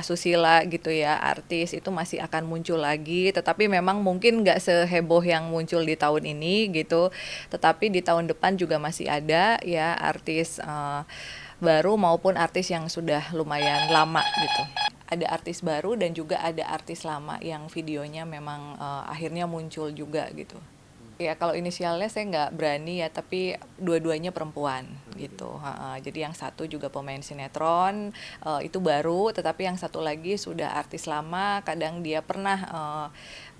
asusila gitu ya, artis itu masih akan muncul lagi, tetapi memang mungkin nggak seheboh yang muncul di tahun ini gitu. Tetapi di tahun depan juga masih ada ya artis baru maupun artis yang sudah lumayan lama gitu. Ada artis baru dan juga ada artis lama yang videonya memang akhirnya muncul juga gitu. Ya kalau inisialnya saya nggak berani ya, tapi dua-duanya perempuan gitu. Jadi yang satu juga pemain sinetron, itu baru, tetapi yang satu lagi sudah artis lama. Kadang dia pernah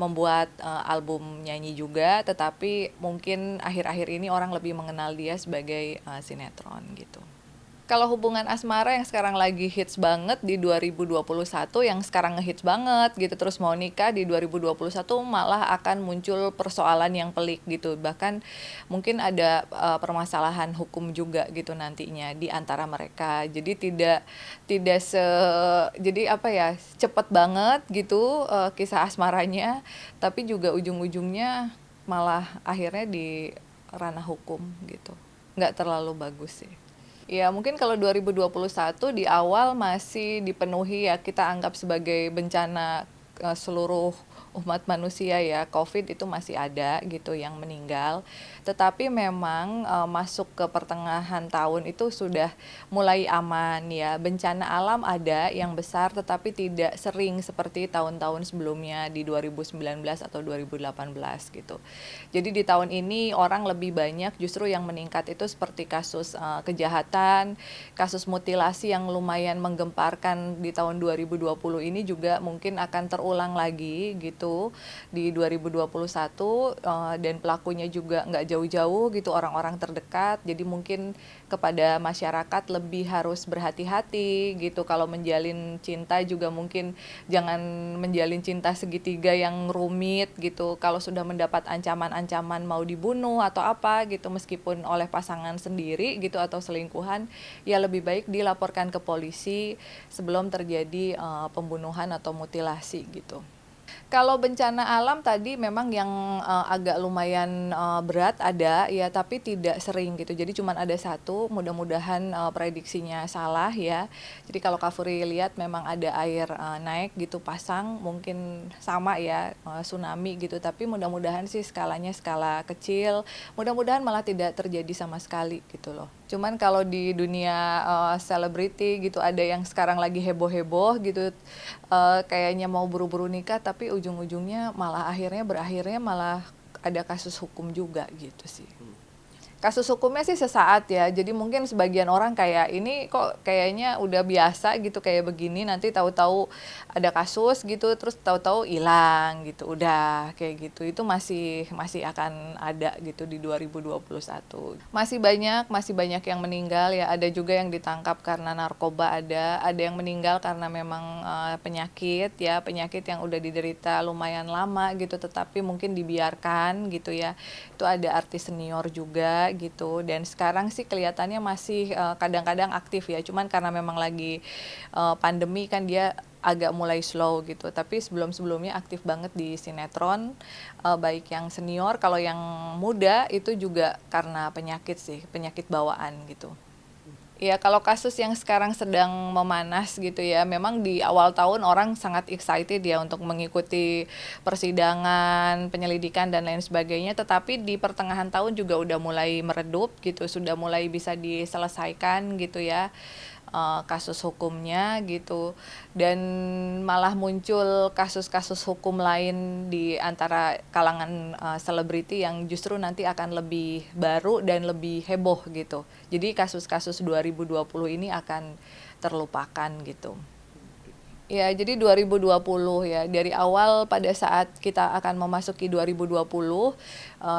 membuat album nyanyi juga, tetapi mungkin akhir-akhir ini orang lebih mengenal dia sebagai sinetron gitu. Kalau hubungan asmara yang sekarang lagi hits banget di 2021, yang sekarang ngehits banget gitu, terus mau nikah di 2021 malah akan muncul persoalan yang pelik gitu. Bahkan mungkin ada permasalahan hukum juga gitu nantinya di antara mereka. Jadi tidak jadi apa ya, cepet banget gitu kisah asmaranya, tapi juga ujung-ujungnya malah akhirnya di ranah hukum gitu. Nggak terlalu bagus sih. Ya mungkin kalau 2021 di awal masih dipenuhi ya, kita anggap sebagai bencana seluruh umat manusia ya, COVID itu masih ada gitu yang meninggal. Tetapi memang masuk ke pertengahan tahun itu sudah mulai aman ya. Bencana alam ada yang besar tetapi tidak sering seperti tahun-tahun sebelumnya di 2019 atau 2018 gitu. Jadi di tahun ini orang lebih banyak justru yang meningkat itu seperti kasus kejahatan, kasus mutilasi yang lumayan menggemparkan di tahun 2020 ini juga mungkin akan terulang lagi gitu di 2021, dan pelakunya juga nggak jauh-jauh gitu, orang-orang terdekat. Jadi mungkin kepada masyarakat lebih harus berhati-hati gitu. Kalau menjalin cinta juga mungkin jangan menjalin cinta segitiga yang rumit gitu. Kalau sudah mendapat ancaman-ancaman mau dibunuh atau apa gitu, meskipun oleh pasangan sendiri gitu atau selingkuhan, ya lebih baik dilaporkan ke polisi sebelum terjadi pembunuhan atau mutilasi gitu. Kalau bencana alam tadi memang yang agak lumayan berat ada ya, tapi tidak sering gitu. Jadi cuman ada satu, mudah-mudahan prediksinya salah ya. Jadi kalau Kak Furi lihat memang ada air naik gitu pasang, mungkin sama ya tsunami gitu. Tapi mudah-mudahan sih skalanya skala kecil. Mudah-mudahan malah tidak terjadi sama sekali gitu loh. Cuman kalau di dunia selebriti gitu ada yang sekarang lagi heboh-heboh gitu, kayaknya mau buru-buru nikah tapi ujung-ujungnya malah berakhirnya malah ada kasus hukum juga gitu sih. Kasus hukumnya sih sesaat ya, jadi mungkin sebagian orang kayak ini kok kayaknya udah biasa gitu kayak begini, nanti tahu-tahu ada kasus gitu terus tahu-tahu hilang gitu, udah kayak gitu. Itu masih akan ada gitu di 2021. Masih banyak yang meninggal ya, ada juga yang ditangkap karena narkoba, ada yang meninggal karena memang penyakit yang udah diderita lumayan lama gitu tetapi mungkin dibiarkan gitu ya. Itu ada artis senior juga gitu, dan sekarang sih kelihatannya masih kadang-kadang aktif ya, cuman karena memang lagi pandemi kan dia agak mulai slow gitu, tapi sebelum-sebelumnya aktif banget di sinetron, baik yang senior, kalau yang muda itu juga karena penyakit bawaan gitu. Ya kalau kasus yang sekarang sedang memanas gitu ya, memang di awal tahun orang sangat excited ya untuk mengikuti persidangan, penyelidikan dan lain sebagainya, tetapi di pertengahan tahun juga udah mulai meredup gitu, sudah mulai bisa diselesaikan gitu ya kasus hukumnya gitu, dan malah muncul kasus-kasus hukum lain di antara kalangan selebriti yang justru nanti akan lebih baru dan lebih heboh gitu. Jadi kasus-kasus 2020 ini akan terlupakan gitu. Ya, jadi 2020 ya, dari awal pada saat kita akan memasuki 2020,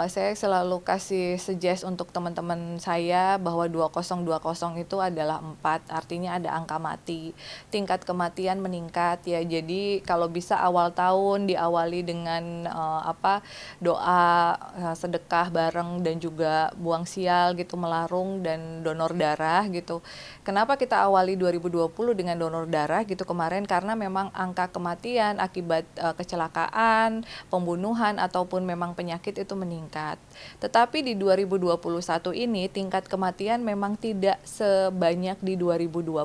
saya selalu kasih suggest untuk teman-teman saya bahwa 2020 itu adalah 4, artinya ada angka mati. Tingkat kematian meningkat ya. Jadi kalau bisa awal tahun diawali dengan doa, sedekah bareng dan juga buang sial gitu, melarung dan donor darah gitu. Kenapa kita awali 2020 dengan donor darah gitu kemarin? Karena karena memang angka kematian akibat kecelakaan, pembunuhan ataupun memang penyakit itu meningkat. Tetapi di 2021 ini tingkat kematian memang tidak sebanyak di 2020.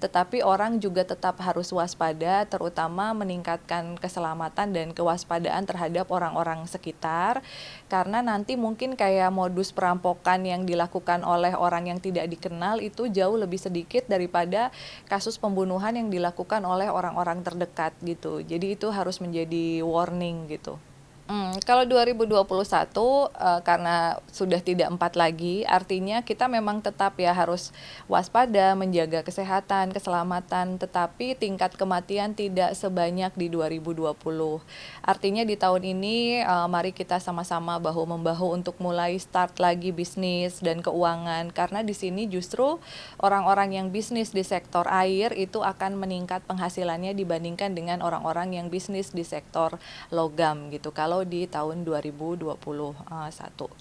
Tetapi orang juga tetap harus waspada, terutama meningkatkan keselamatan dan kewaspadaan terhadap orang-orang sekitar, karena nanti mungkin kayak modus perampokan yang dilakukan oleh orang yang tidak dikenal itu jauh lebih sedikit daripada kasus pembunuhan yang dilakukan oleh orang-orang terdekat gitu. Jadi itu harus menjadi warning gitu. Kalau 2021 karena sudah tidak 4 lagi, artinya kita memang tetap ya harus waspada, menjaga kesehatan, keselamatan, tetapi tingkat kematian tidak sebanyak di 2020. Artinya di tahun ini mari kita sama-sama bahu-membahu untuk mulai start lagi bisnis dan keuangan, karena di sini justru orang-orang yang bisnis di sektor air itu akan meningkat penghasilannya dibandingkan dengan orang-orang yang bisnis di sektor logam gitu. Kalau di tahun 2021.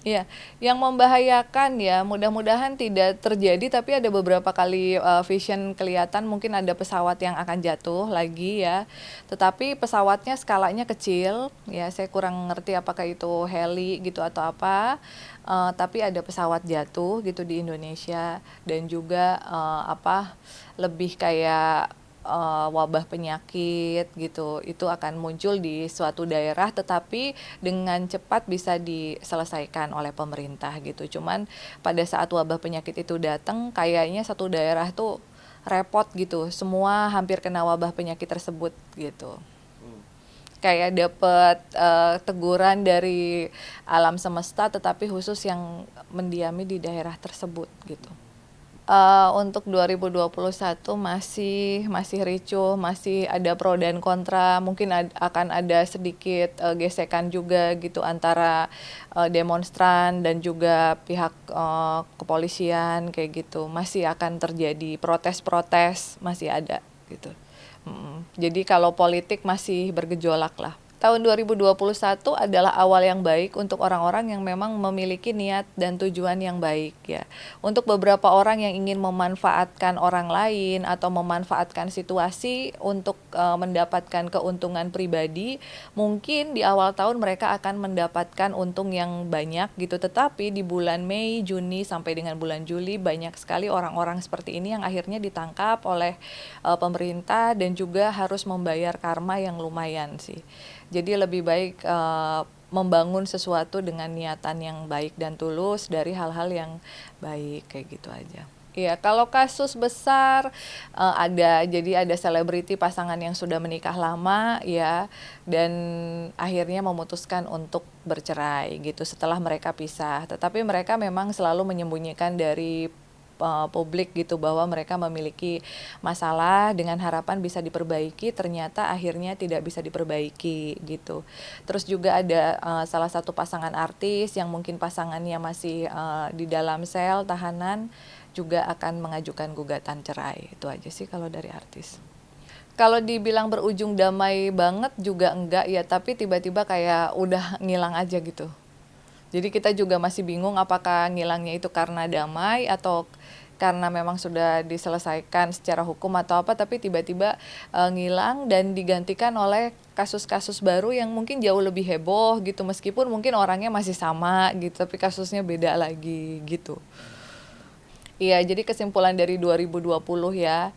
Ya, yang membahayakan ya mudah-mudahan tidak terjadi, tapi ada beberapa kali vision kelihatan mungkin ada pesawat yang akan jatuh lagi ya. Tetapi pesawatnya skalanya kecil ya, saya kurang ngerti apakah itu heli gitu atau apa. Tapi ada pesawat jatuh gitu di Indonesia, dan juga lebih kayak wabah penyakit gitu, itu akan muncul di suatu daerah tetapi dengan cepat bisa diselesaikan oleh pemerintah gitu. Cuman pada saat wabah penyakit itu datang, kayaknya satu daerah tuh repot gitu, semua hampir kena wabah penyakit tersebut gitu. Kayak dapet teguran dari alam semesta, tetapi khusus yang mendiami di daerah tersebut gitu. Untuk 2021 masih ricuh, masih ada pro dan kontra, mungkin akan ada sedikit gesekan juga gitu antara demonstran dan juga pihak kepolisian kayak gitu. Masih akan terjadi protes-protes, masih ada gitu. Jadi kalau politik masih bergejolak lah. Tahun 2021 adalah awal yang baik untuk orang-orang yang memang memiliki niat dan tujuan yang baik ya. Untuk beberapa orang yang ingin memanfaatkan orang lain atau memanfaatkan situasi untuk mendapatkan keuntungan pribadi, mungkin di awal tahun mereka akan mendapatkan untung yang banyak gitu. Tetapi di bulan Mei, Juni sampai dengan bulan Juli banyak sekali orang-orang seperti ini yang akhirnya ditangkap oleh pemerintah dan juga harus membayar karma yang lumayan sih. Jadi lebih baik membangun sesuatu dengan niatan yang baik dan tulus dari hal-hal yang baik kayak gitu aja. Iya, kalau kasus besar jadi ada selebriti pasangan yang sudah menikah lama ya, dan akhirnya memutuskan untuk bercerai gitu setelah mereka pisah. Tetapi mereka memang selalu menyembunyikan dari publik gitu bahwa mereka memiliki masalah dengan harapan bisa diperbaiki, ternyata akhirnya tidak bisa diperbaiki gitu. Terus juga ada salah satu pasangan artis yang mungkin pasangannya masih di dalam sel tahanan, juga akan mengajukan gugatan cerai. Itu aja sih kalau dari artis. Kalau dibilang berujung damai banget juga enggak ya, tapi tiba-tiba kayak udah ngilang aja gitu. Jadi kita juga masih bingung apakah ngilangnya itu karena damai atau karena memang sudah diselesaikan secara hukum atau apa, tapi tiba-tiba ngilang dan digantikan oleh kasus-kasus baru yang mungkin jauh lebih heboh gitu, meskipun mungkin orangnya masih sama gitu, tapi kasusnya beda lagi gitu. Iya, jadi kesimpulan dari 2020 ya,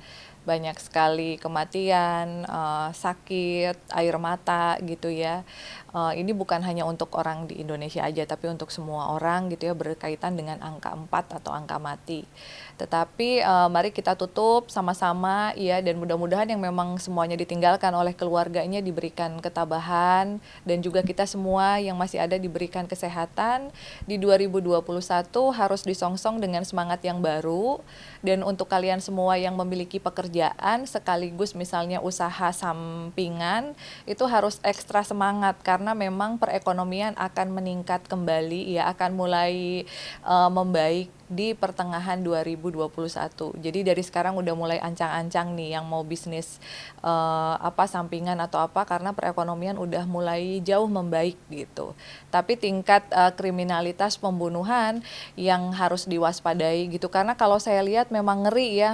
banyak sekali kematian, sakit, air mata gitu ya. Ini bukan hanya untuk orang di Indonesia aja, tapi untuk semua orang gitu ya, berkaitan dengan angka 4 atau angka mati. Tetapi mari kita tutup sama-sama ya, dan mudah-mudahan yang memang semuanya ditinggalkan oleh keluarganya diberikan ketabahan, dan juga kita semua yang masih ada diberikan kesehatan. Di 2021 harus disongsong dengan semangat yang baru, dan untuk kalian semua yang memiliki pekerjaan sekaligus misalnya usaha sampingan, itu harus ekstra semangat karena memang perekonomian akan meningkat kembali ya, akan mulai membaik di pertengahan 2021. Jadi dari sekarang udah mulai ancang-ancang nih yang mau bisnis sampingan atau apa, karena perekonomian udah mulai jauh membaik gitu. Tapi tingkat kriminalitas pembunuhan yang harus diwaspadai gitu, karena kalau saya lihat memang ngeri ya,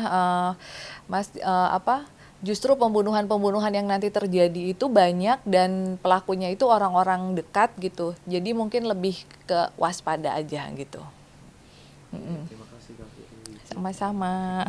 justru pembunuhan-pembunuhan yang nanti terjadi itu banyak dan pelakunya itu orang-orang dekat gitu. Jadi mungkin lebih ke waspada aja gitu. Terima kasih Kak Firly. Sama-sama.